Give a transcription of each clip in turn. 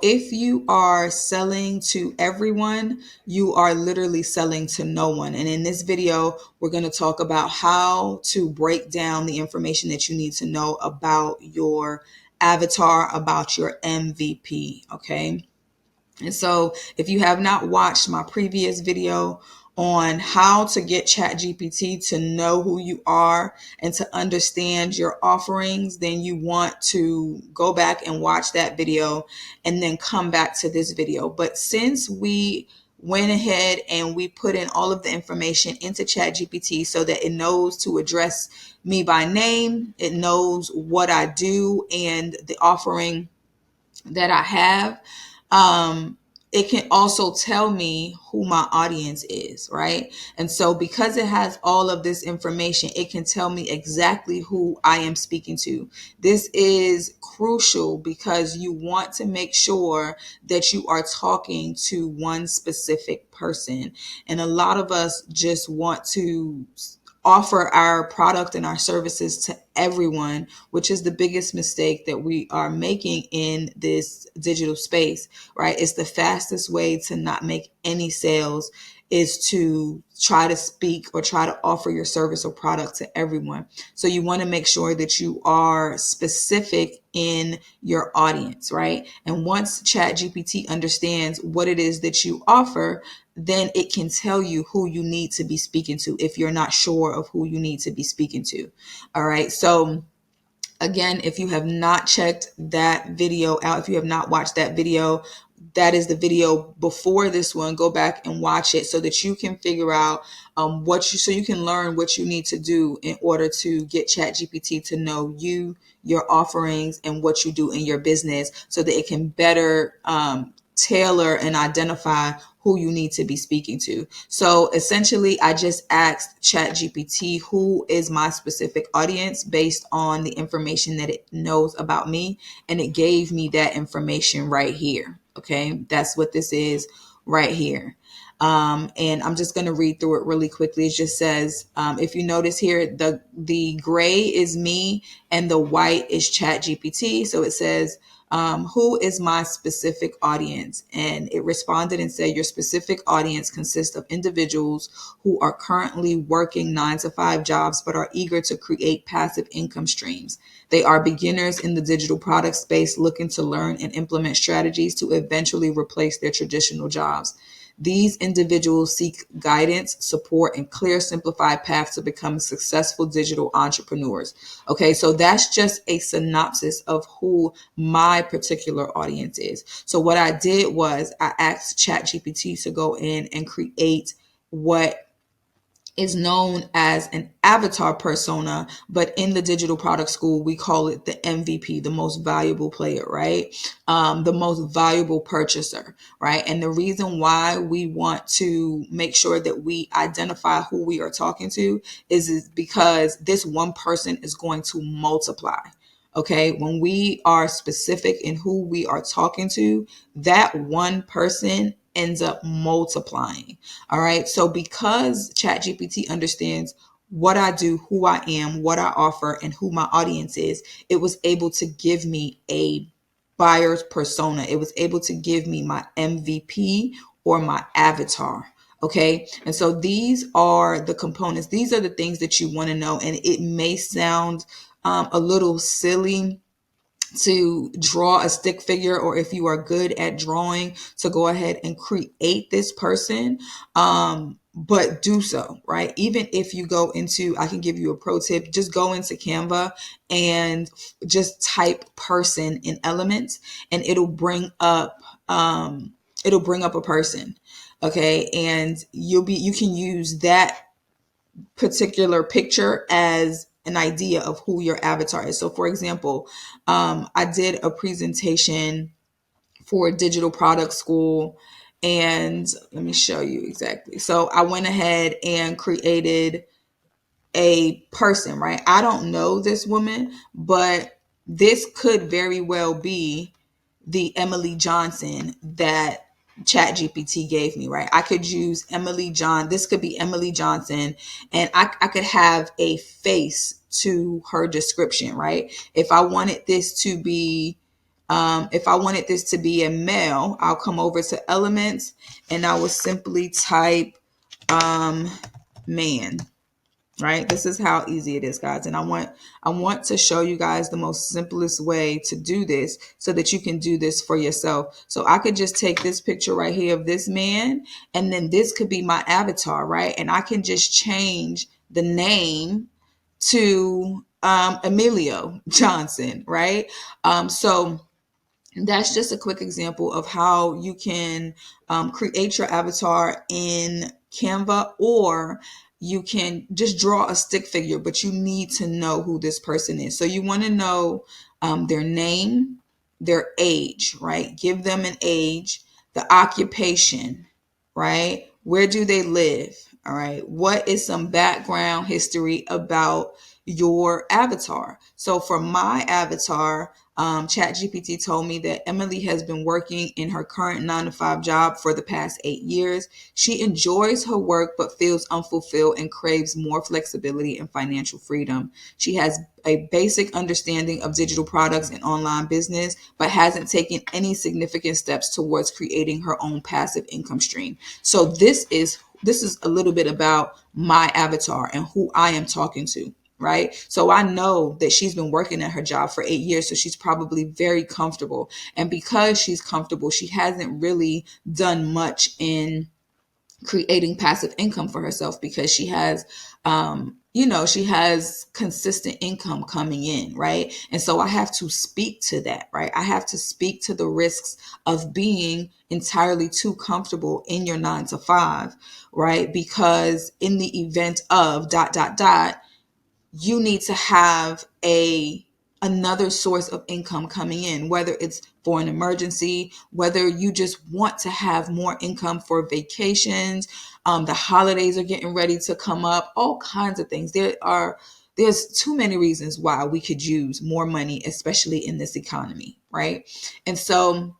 if you are selling to everyone, you are literally selling to no one. And in this video, we're going to talk about how to break down the information that you need to know about your avatar, about your MVP. Okay. And so if you have not watched my previous video on how to get ChatGPT to know who you are and to understand your offerings, then you want to go back and watch that video and then come back to this video. But since we went ahead and we put in all of the information into ChatGPT so that it knows to address me by name, it knows what I do and the offering that I have, it can also tell me who my audience is, right? And so because it has all of this information, it can tell me exactly who I am speaking to. This is crucial because you want to make sure that you are talking to one specific person. And a lot of us just want to offer our product and our services to everyone, which is the biggest mistake that we are making in this digital space, right? It's the fastest way to not make any sales is to try to speak or try to offer your service or product to everyone. So you want to make sure that you are specific in your audience, right? And once ChatGPT understands what it is that you offer, then it can tell you who you need to be speaking to if you're not sure of who you need to be speaking to. All right. So again, if you have not checked that video out, if you have not watched that video, that is the video before this one. Go back and watch it so that you can figure out so you can learn what you need to do in order to get ChatGPT to know you, your offerings, and what you do in your business so that it can better tailor and identify who you need to be speaking to. So essentially, I just asked ChatGPT, who is my specific audience based on the information that it knows about me. And it gave me that information right here. Okay, that's what this is right here. And I'm just going to read through it really quickly. It just says, if you notice here, the gray is me and the white is ChatGPT. So it says, who is my specific audience? And it responded and said, your specific audience consists of individuals who are currently working 9-to-5 jobs, but are eager to create passive income streams. They are beginners in the digital product space looking to learn and implement strategies to eventually replace their traditional jobs. These individuals seek guidance, support, and clear, simplified paths to become successful digital entrepreneurs. Okay, so that's just a synopsis of who my particular audience is. So what I did was I asked ChatGPT to go in and create what is known as an avatar persona, but in the digital product school, we call it the MVP, the most valuable player, right? The most valuable purchaser, right? And the reason why we want to make sure that we identify who we are talking to is because this one person is going to multiply. Okay, when we are specific in who we are talking to, that one person ends up multiplying. All right. So because ChatGPT understands what I do, who I am, what I offer, and who my audience is, it was able to give me a buyer's persona. It was able to give me my MVP or my avatar. Okay. And so these are the components. These are the things that you want to know. And it may sound a little silly to draw a stick figure, or if you are good at drawing, to go ahead and create this person. But do so, right? Even if you go into, I can give you a pro tip, just go into Canva and just type person in elements and it'll bring up a person. Okay. And you can use that particular picture as an idea of who your avatar is. So for example, I did a presentation for digital product school, and let me show you exactly. So I went ahead and created a person, right? I don't know this woman, but this could very well be the Emily Johnson that ChatGPT gave me, right? I could use this could be Emily Johnson, and I could have a face to her description, right? If I wanted this to be If I wanted this to be a male, I'll come over to elements and I will simply type man. Right? This is how easy it is, guys. And I want to show you guys the most simplest way to do this so that you can do this for yourself. So I could just take this picture right here of this man, and then this could be my avatar, right? And I can just change the name to Emilio Johnson, right? So that's just a quick example of how you can create your avatar in Canva, or you can just draw a stick figure, but you need to know who this person is. So you want to know their name, their age, right? Give them an age, the occupation, right? Where do they live? All right. What is some background history about your avatar? So for my avatar, ChatGPT told me that Emily has been working in her current 9-to-5 job for the past 8 years. She enjoys her work but feels unfulfilled and craves more flexibility and financial freedom. She has a basic understanding of digital products and online business, but hasn't taken any significant steps towards creating her own passive income stream. So this is a little bit about my avatar and who I am talking to. Right. So I know that she's been working at her job for 8 years. So she's probably very comfortable. And because she's comfortable, she hasn't really done much in creating passive income for herself, because she has, she has consistent income coming in. Right. And so I have to speak to that. Right. I have to speak to the risks of being entirely too comfortable in your 9 to 5. Right. Because in the event of ... you need to have another source of income coming in, whether it's for an emergency, whether you just want to have more income for vacations. The holidays are getting ready to come up, all kinds of things. There's too many reasons why we could use more money, especially in this economy, right? And so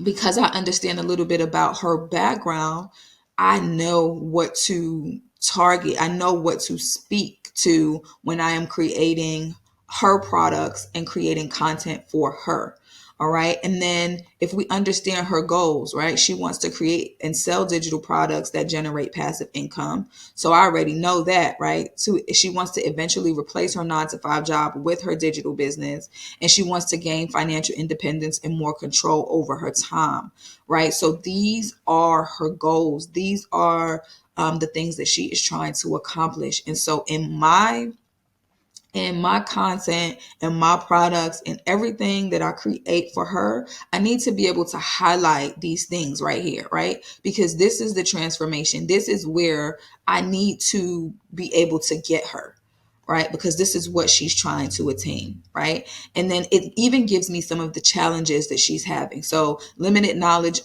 because I understand a little bit about her background, I know what to target. I know what to speak to when I am creating her products and creating content for her. All right. And then if we understand her goals, right? She wants to create and sell digital products that generate passive income. So I already know that, right? So she wants to eventually replace her 9 to 5 job with her digital business, and she wants to gain financial independence and more control over her time, right? So these are her goals. These are the things that she is trying to accomplish. And so in my content and my products and everything that I create for her, I need to be able to highlight these things right here, right? Because this is the transformation. This is where I need to be able to get her, right? Because this is what she's trying to attain, right? And then it even gives me some of the challenges that she's having. So limited knowledge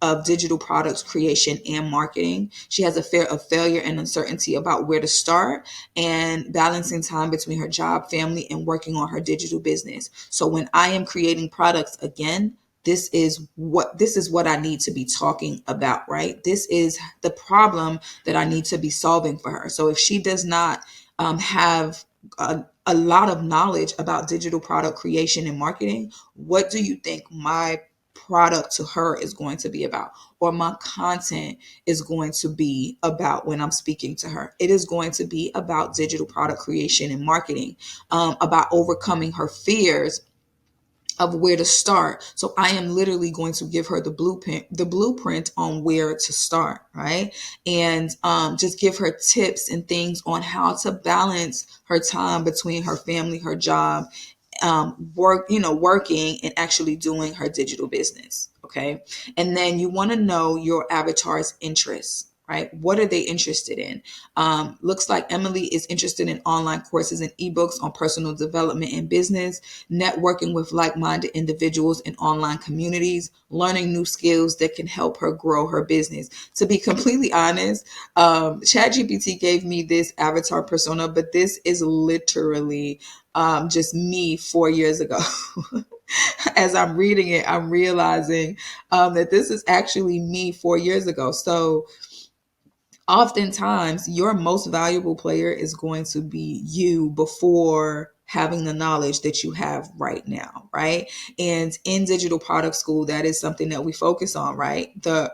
of digital products creation and marketing. She has a fear of failure and uncertainty about where to start, and balancing time between her job, family, and working on her digital business. So when I am creating products, again, this is what I need to be talking about, right? This is the problem that I need to be solving for her. So if she does not have a lot of knowledge about digital product creation and marketing, what do you think my product to her is going to be about, or my content is going to be about when I'm speaking to her? It is going to be about digital product creation and marketing, about overcoming her fears of where to start. So I am literally going to give her the blueprint on where to start, right? And just give her tips and things on how to balance her time between her family, her job, working and actually doing her digital business. Okay. And then you want to know your avatar's interests, right? What are they interested in? Looks like Emily is interested in online courses and ebooks on personal development and business, networking with like-minded individuals in online communities, learning new skills that can help her grow her business. To be completely honest, ChatGPT gave me this avatar persona, but this is literally just me 4 years ago. As I'm reading it, I'm realizing that this is actually me 4 years ago. So oftentimes, your most valuable player is going to be you before having the knowledge that you have right now, right? And in Digital Product School, that is something that we focus on, right? The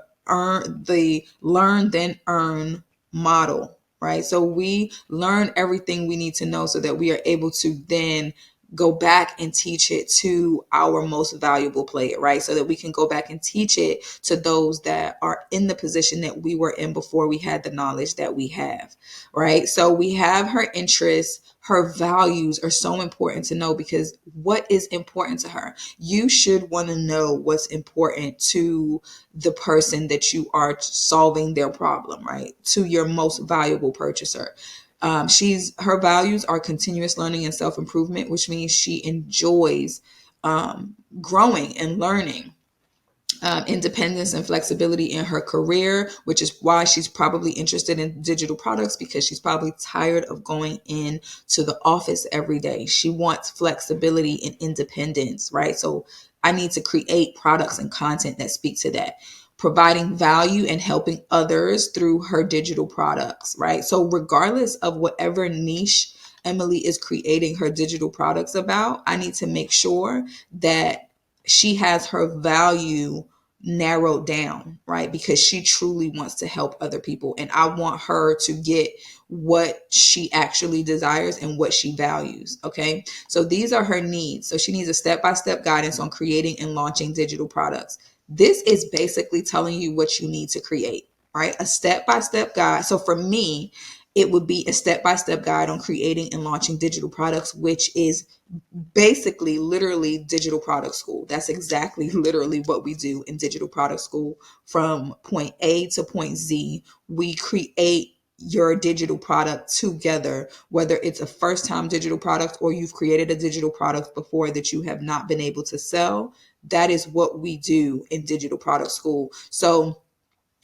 learn then earn model, right? So we learn everything we need to know so that we are able to then go back and teach it to our most valuable player, right? So that we can go back and teach it to those that are in the position that we were in before we had the knowledge that we have, right? So we have her interests. Her values are so important to know, because what is important to her? You should want to know what's important to the person that you are solving their problem, right? To your most valuable purchaser. Her values are continuous learning and self-improvement, which means she enjoys growing and learning. Independence and flexibility in her career, which is why she's probably interested in digital products, because she's probably tired of going in to the office every day. She wants flexibility and independence, right? So I need to create products and content that speak to that. Providing value and helping others through her digital products, right? So regardless of whatever niche Emily is creating her digital products about, I need to make sure that she has her value narrowed down, right? Because she truly wants to help other people. And I want her to get what she actually desires and what she values. Okay. So these are her needs. So she needs a step-by-step guidance on creating and launching digital products. This is basically telling you what you need to create, right? A step-by-step guide. So for me, it would be a step-by-step guide on creating and launching digital products, which is basically literally Digital Product School. That's exactly literally what we do in Digital Product School. From point A to point Z, we create your digital product together, whether it's a first time digital product or you've created a digital product before that you have not been able to sell. That is what we do in Digital Product School. So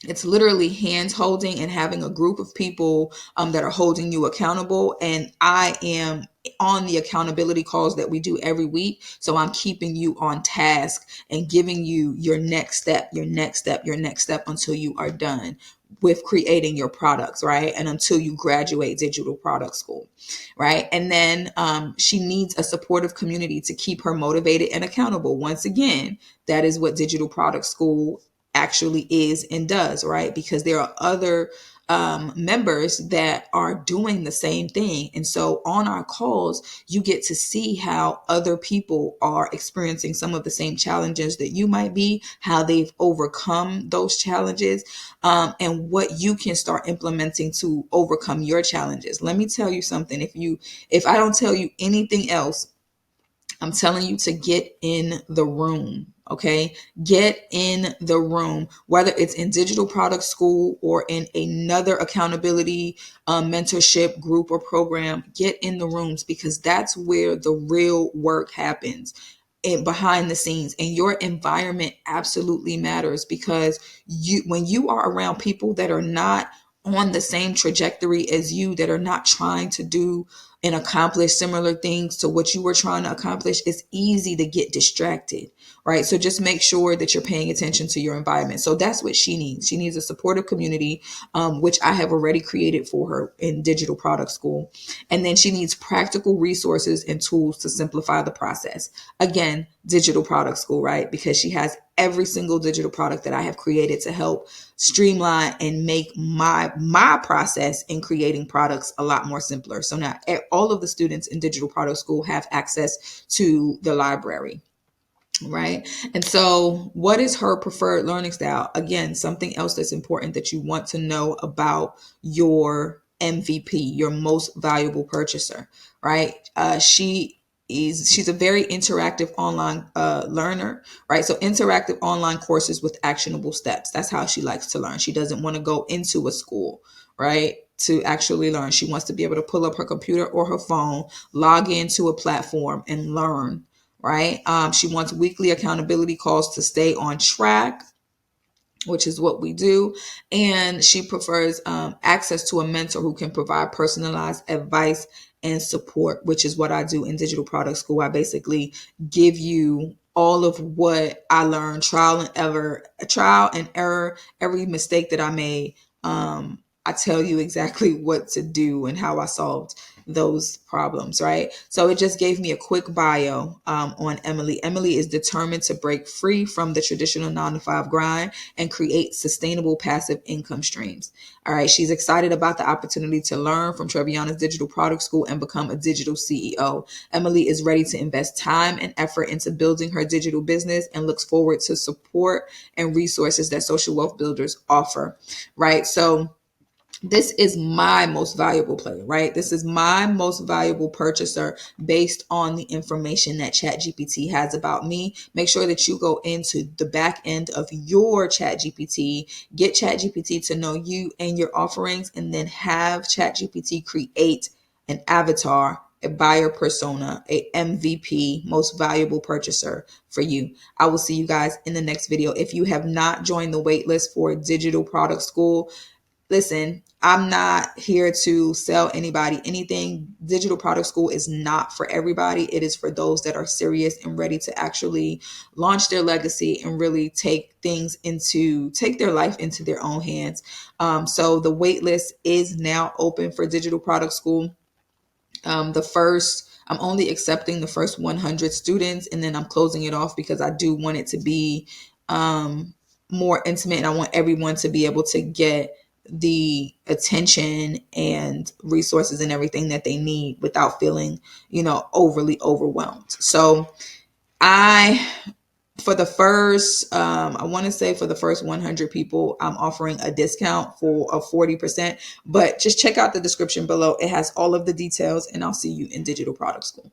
it's literally hand holding and having a group of people that are holding you accountable. And I am on the accountability calls that we do every week. So I'm keeping you on task and giving you your next step, your next step, your next step until you are done with creating your products, right? And until you graduate Digital Product School, right? And then she needs a supportive community to keep her motivated and accountable. Once again, that is what Digital Product School actually is and does, right? Because there are other members that are doing the same thing. And so on our calls, you get to see how other people are experiencing some of the same challenges that you might be, how they've overcome those challenges, and what you can start implementing to overcome your challenges. Let me tell you something. If I don't tell you anything else, I'm telling you to get in the room. Okay. Get in the room, whether it's in Digital Product School or in another accountability mentorship group or program. Get in the rooms, because that's where the real work happens. And behind the scenes, and your environment absolutely matters, because when you are around people that are not on the same trajectory as you, that are not trying to do and accomplish similar things to what you were trying to accomplish, it's easy to get distracted, right? So just make sure that you're paying attention to your environment. So that's what she needs. She needs a supportive community, which I have already created for her in Digital Product School. And then she needs practical resources and tools to simplify the process. Again, Digital Product School, right? Because she has every single digital product that I have created to help streamline and make my process in creating products a lot more simpler. So now all of the students in Digital Product School have access to the library, right? And so what is her preferred learning style? Again, something else that's important that you want to know about your MVP, your most valuable purchaser, right? She's a very interactive online learner, right? So interactive online courses with actionable steps. That's how she likes to learn. She doesn't want to go into a school, right, to actually learn. She wants to be able to pull up her computer or her phone, log into a platform and learn, right? She wants weekly accountability calls to stay on track, which is what we do. And she prefers access to a mentor who can provide personalized advice and support, which is what I do in Digital Product School. I basically give you all of what I learned, trial and error, every mistake that I made. I tell you exactly what to do and how I solved those problems, right? So it just gave me a quick bio on Emily. Emily is determined to break free from the traditional 9 to 5 grind and create sustainable passive income streams. All right. She's excited about the opportunity to learn from Treviana's Digital Product School and become a digital CEO. Emily is ready to invest time and effort into building her digital business and looks forward to support and resources that Social Wealth Builders offer, right? So this is my most valuable player, right? This is my most valuable purchaser based on the information that ChatGPT has about me. Make sure that you go into the back end of your ChatGPT, get ChatGPT to know you and your offerings, and then have ChatGPT create an avatar, a buyer persona, a MVP, most valuable purchaser for you. I will see you guys in the next video. If you have not joined the waitlist for Digital Product School, listen, I'm not here to sell anybody anything. Digital Product School is not for everybody. It is for those that are serious and ready to actually launch their legacy and really take their life into their own hands. So the wait list is now open for Digital Product School. I'm only accepting the first 100 students, and then I'm closing it off because I do want it to be more intimate, and I want everyone to be able to get the attention and resources and everything that they need without feeling, overly overwhelmed. So I for the first I want to say for the first 100 people, I'm offering a discount of 40%, but just check out the description below. It has all of the details, and I'll see you in Digital Product School.